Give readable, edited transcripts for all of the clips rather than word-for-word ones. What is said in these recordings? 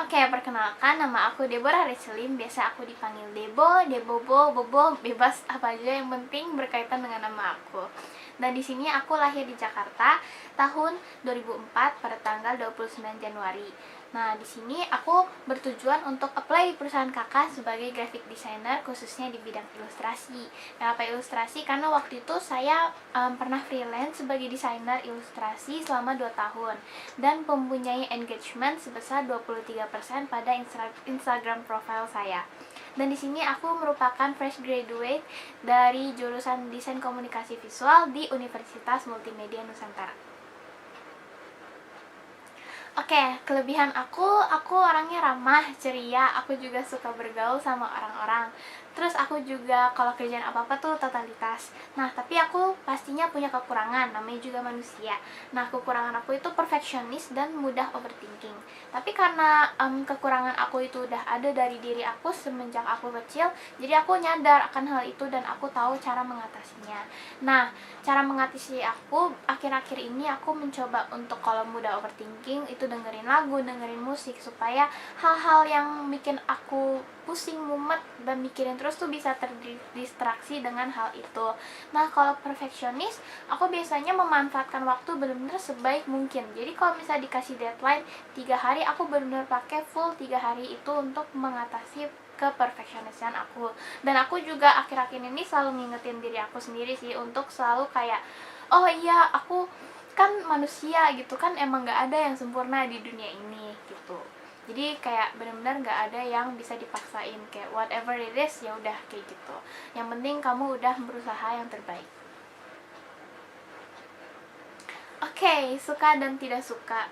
Oke, perkenalkan nama aku Deborah Reselim, biasa aku dipanggil Debo, Debobo, Bobo, bebas apa aja yang penting berkaitan dengan nama aku. Dan di sini aku lahir di Jakarta tahun 2004 pada tanggal 29 Januari. Nah, di sini aku bertujuan untuk apply di perusahaan kakak sebagai graphic designer khususnya di bidang ilustrasi. Kenapa ilustrasi? Karena waktu itu saya pernah freelance sebagai desainer ilustrasi selama 2 tahun dan mempunyai engagement sebesar 23% pada Instagram profile saya. Dan di sini aku merupakan fresh graduate dari jurusan Desain Komunikasi Visual di Universitas Multimedia Nusantara. Oke, kelebihan aku orangnya ramah, ceria, aku juga suka bergaul sama orang-orang. Terus aku juga kalau kerjaan apa-apa tuh totalitas. Nah, tapi aku pastinya punya kekurangan, namanya juga manusia. Nah, kekurangan aku itu perfeksionis dan mudah overthinking. Tapi karena kekurangan aku itu udah ada dari diri aku semenjak aku kecil, jadi aku nyadar akan hal itu dan aku tahu cara mengatasinya. Nah, cara mengatasi aku akhir-akhir ini aku mencoba untuk kalau mudah overthinking itu dengerin lagu, dengerin musik supaya hal-hal yang bikin aku pusing, mumet, dan mikirin terus tuh bisa terdistraksi dengan hal itu. Nah, kalau perfeksionis, aku biasanya memanfaatkan waktu benar-benar sebaik mungkin. Jadi kalau misalnya dikasih deadline 3 hari, aku benar-benar pakai full 3 hari itu untuk mengatasi keperfeksionisan aku. Dan aku juga akhir-akhir ini selalu ngingetin diri aku sendiri sih untuk selalu kayak, oh iya, aku kan manusia gitu kan, emang gak ada yang sempurna di dunia ini gitu. Jadi kayak benar-benar nggak ada yang bisa dipaksain, kayak whatever it is ya udah kayak gitu. Yang penting kamu udah berusaha yang terbaik. Oke, suka dan tidak suka.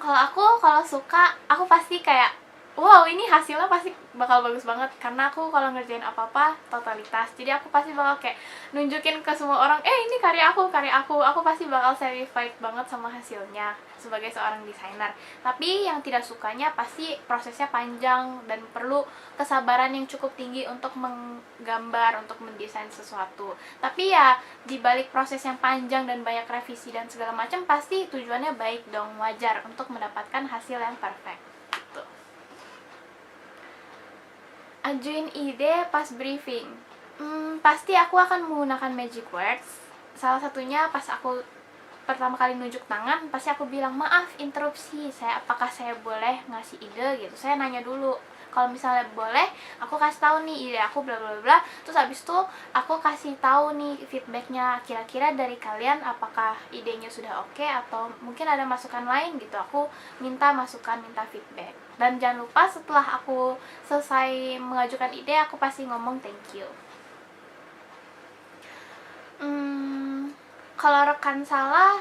Kalau suka, aku pasti kayak, wow, ini hasilnya pasti bakal bagus banget. Karena aku kalau ngerjain apa-apa totalitas, jadi aku pasti bakal kayak nunjukin ke semua orang, ini karya aku. Aku pasti bakal satisfied banget sama hasilnya sebagai seorang desainer. Tapi yang tidak sukanya pasti prosesnya panjang dan perlu kesabaran yang cukup tinggi untuk menggambar, untuk mendesain sesuatu. Tapi ya di balik proses yang panjang dan banyak revisi dan segala macam, pasti tujuannya baik dong, wajar untuk mendapatkan hasil yang perfect gitu. Ajuin ide pas briefing. Pasti aku akan menggunakan magic words. Salah satunya pas aku pertama kali nunjuk tangan, pasti aku bilang, maaf interupsi, apakah saya boleh ngasih ide gitu. Saya nanya dulu, kalau misalnya boleh, aku kasih tahu nih ide aku bla bla bla. Terus abis itu aku kasih tahu nih feedbacknya, kira-kira dari kalian apakah idenya sudah oke atau mungkin ada masukan lain gitu. Aku minta masukan, minta feedback. Dan jangan lupa setelah aku selesai mengajukan ide, aku pasti ngomong thank you. Kalau rekan salah,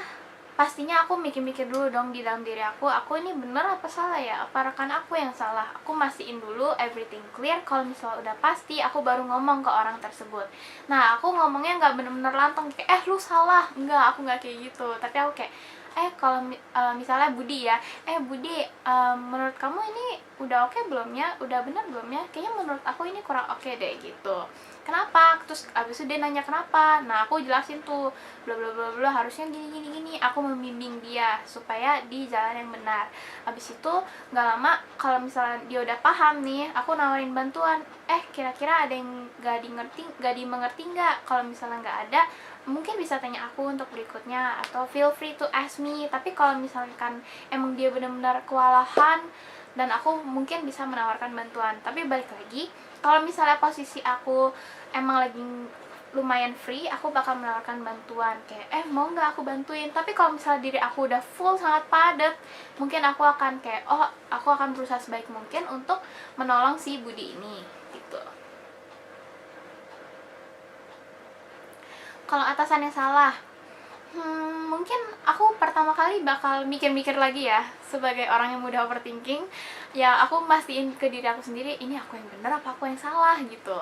pastinya aku mikir-mikir dulu dong di dalam diri aku ini bener apa salah ya, apa rekan aku yang salah. Aku mastiin dulu everything clear. Kalau misalnya udah pasti, aku baru ngomong ke orang tersebut. Nah, aku ngomongnya nggak bener-bener lantang kayak lu salah, enggak, aku nggak kayak gitu. Tapi aku kayak kalau misalnya Budi ya, Budi, menurut kamu ini udah oke belum ya, udah benar belum ya, kayaknya menurut aku ini kurang oke deh gitu. Kenapa? Terus abis itu dia nanya kenapa. Nah, aku jelasin tuh bla bla bla bla, harusnya gini gini gini. Aku membimbing dia supaya di jalan yang benar. Abis itu nggak lama, kalau misalnya dia udah paham nih, aku nawarin bantuan. Kira-kira ada yang gak dimengerti nggak? Kalau misalnya nggak ada, mungkin bisa tanya aku untuk berikutnya, atau feel free to ask me. Tapi kalau misalkan emang dia benar-benar kewalahan, dan aku mungkin bisa menawarkan bantuan. Tapi balik lagi, kalau misalnya posisi aku emang lagi lumayan free, aku bakal menawarkan bantuan kayak mau nggak aku bantuin. Tapi kalau misalnya diri aku udah full, sangat padat, mungkin aku akan kayak aku akan berusaha sebaik mungkin untuk menolong si Budi ini gitu. Kalau atasannya salah, mungkin aku pertama kali bakal mikir-mikir lagi ya. Sebagai orang yang mudah overthinking, ya aku mastiin ke diri aku sendiri, ini aku yang bener apa aku yang salah gitu.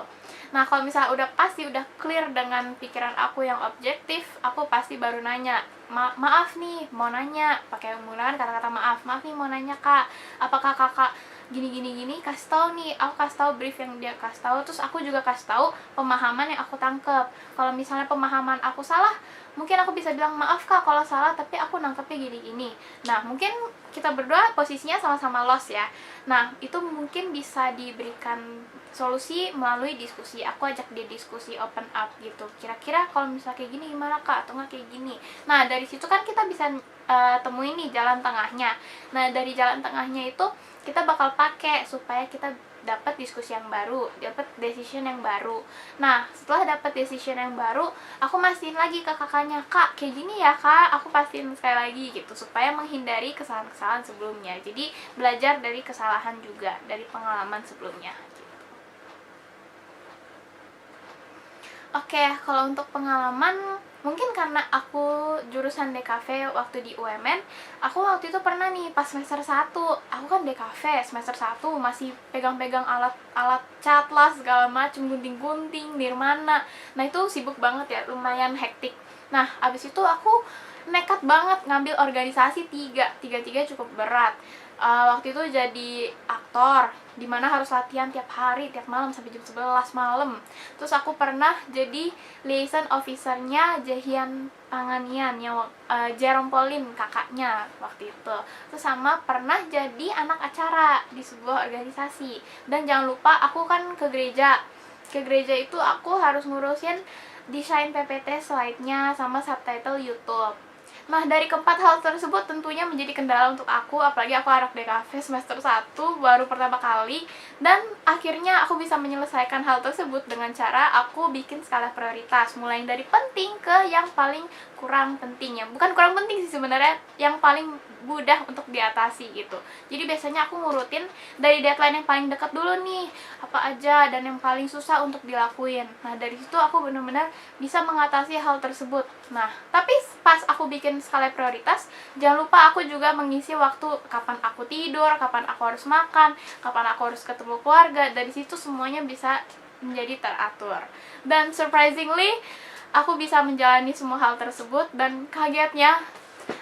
Nah, kalau misalnya udah pasti, udah clear dengan pikiran aku yang objektif, aku pasti baru nanya, maaf nih mau nanya, pakai menggunakan kata-kata maaf nih mau nanya kak, apakah kakak gini gini gini, kasih tahu nih, aku kasih tahu brief yang dia kasih tahu, terus aku juga kasih tahu pemahaman yang aku tangkep. Kalau misalnya pemahaman aku salah, mungkin aku bisa bilang maaf kak kalau salah, tapi aku nangkepnya gini gini. Nah mungkin kita berdua posisinya sama-sama lost ya. Nah itu mungkin bisa diberikan solusi melalui diskusi. Aku ajak dia diskusi, open up gitu, kira-kira kalau misalnya kayak gini gimana kak, atau nggak kayak gini. Nah dari situ kan kita bisa temuin nih jalan tengahnya. Nah dari jalan tengahnya itu kita bakal pakai supaya kita dapat diskusi yang baru, dapat decision yang baru. Nah setelah dapat decision yang baru, aku mastiin lagi ke kakaknya, kak kayak gini ya kak, aku pastiin sekali lagi gitu, supaya menghindari kesalahan-kesalahan sebelumnya. Jadi belajar dari kesalahan juga, dari pengalaman sebelumnya. Oke, kalau untuk pengalaman, mungkin karena aku jurusan DKV waktu di UMN, aku waktu itu pernah nih pas semester 1, aku kan DKV semester 1 masih pegang-pegang alat cat lah segala macem, gunting-gunting, nirmana. Nah itu sibuk banget ya, lumayan hektik. Nah abis itu aku nekat banget ngambil organisasi tiga cukup berat. Waktu itu jadi aktor, dimana harus latihan tiap hari, tiap malam sampai jam 11 malam. Terus aku pernah jadi liaison officernya Jahian Panganian yang Jerome Pauline kakaknya waktu itu. Terus sama pernah jadi anak acara di sebuah organisasi. Dan jangan lupa aku kan ke gereja. Ke gereja itu aku harus ngurusin desain PPT slide-nya sama subtitle YouTube. Nah, dari keempat hal tersebut tentunya menjadi kendala untuk aku, apalagi aku anak DKV semester 1, baru pertama kali, dan akhirnya aku bisa menyelesaikan hal tersebut dengan cara aku bikin skala prioritas, mulai dari penting ke yang paling kurang penting ya. Bukan kurang penting sih sebenarnya, yang paling mudah untuk diatasi gitu. Jadi biasanya aku ngurutin dari deadline yang paling dekat dulu nih, apa aja dan yang paling susah untuk dilakuin. Nah, dari situ aku benar-benar bisa mengatasi hal tersebut. Nah, tapi pas aku bikin skala prioritas, jangan lupa aku juga mengisi waktu kapan aku tidur, kapan aku harus makan, kapan aku harus ketemu keluarga. Dari situ semuanya bisa menjadi teratur. Dan surprisingly, aku bisa menjalani semua hal tersebut, dan kagetnya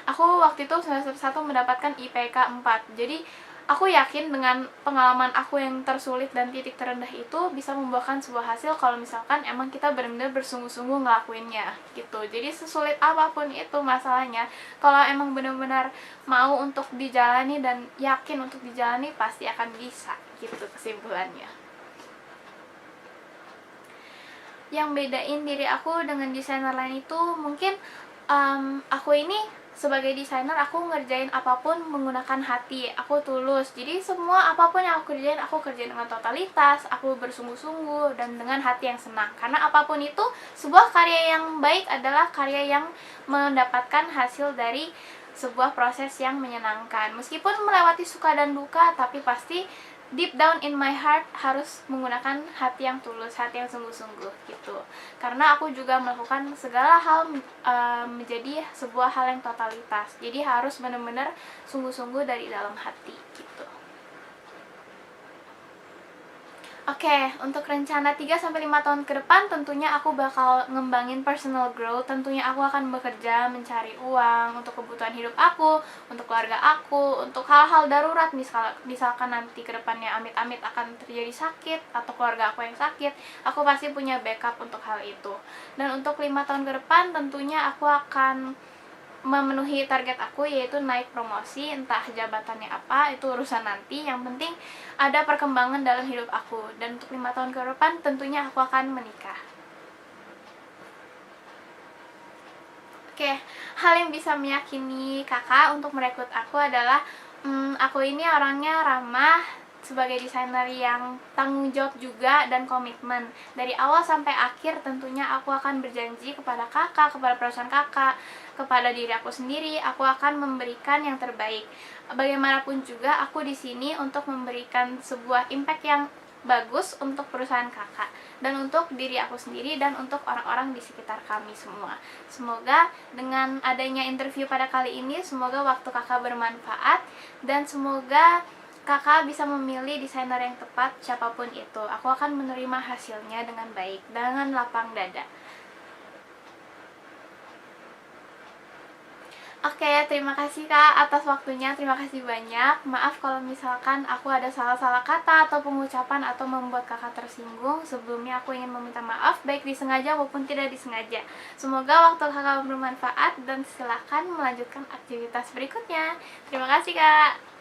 aku waktu itu semester 1 mendapatkan IPK 4. Jadi aku yakin dengan pengalaman aku yang tersulit dan titik terendah itu bisa membuahkan sebuah hasil kalau misalkan emang kita benar-benar bersungguh-sungguh ngelakuinnya gitu. Jadi sesulit apapun itu masalahnya, kalau emang benar-benar mau untuk dijalani dan yakin untuk dijalani, pasti akan bisa gitu kesimpulannya. Yang bedain diri aku dengan desainer lain itu mungkin aku ini sebagai desainer, aku ngerjain apapun menggunakan hati, aku tulus. Jadi semua apapun yang aku kerjain dengan totalitas, aku bersungguh-sungguh dan dengan hati yang senang. Karena apapun itu, sebuah karya yang baik adalah karya yang mendapatkan hasil dari sebuah proses yang menyenangkan. Meskipun melewati suka dan duka, tapi pasti deep down in my heart harus menggunakan hati yang tulus, hati yang sungguh-sungguh gitu. Karena aku juga melakukan segala hal menjadi sebuah hal yang totalitas. Jadi harus benar-benar sungguh-sungguh dari dalam hati gitu. Oke, untuk rencana 3-5 tahun ke depan tentunya aku bakal ngembangin personal growth. Tentunya aku akan bekerja mencari uang untuk kebutuhan hidup aku, untuk keluarga aku, untuk hal-hal darurat, misalkan nanti ke depannya amit-amit akan terjadi sakit atau keluarga aku yang sakit, aku pasti punya backup untuk hal itu. Dan untuk 5 tahun ke depan tentunya aku akan memenuhi target aku, yaitu naik promosi, entah jabatannya apa itu urusan nanti, yang penting ada perkembangan dalam hidup aku. Dan untuk 5 tahun ke depan tentunya aku akan menikah. Oke, hal yang bisa meyakini kakak untuk merekrut aku adalah aku ini orangnya ramah, sebagai desainer yang tanggung jawab juga dan komitmen. Dari awal sampai akhir tentunya aku akan berjanji kepada kakak, kepada perusahaan kakak, kepada diri aku sendiri, aku akan memberikan yang terbaik. Bagaimanapun juga aku di sini untuk memberikan sebuah impact yang bagus untuk perusahaan kakak dan untuk diri aku sendiri dan untuk orang-orang di sekitar kami semua. Semoga dengan adanya interview pada kali ini, semoga waktu kakak bermanfaat dan semoga kakak bisa memilih desainer yang tepat siapapun itu. Aku akan menerima hasilnya dengan baik, dengan lapang dada. Oke, terima kasih Kak atas waktunya, terima kasih banyak. Maaf kalau misalkan aku ada salah-salah kata atau pengucapan atau membuat Kakak tersinggung. Sebelumnya aku ingin meminta maaf baik disengaja maupun tidak disengaja. Semoga waktu Kakak bermanfaat dan silakan melanjutkan aktivitas berikutnya. Terima kasih Kak.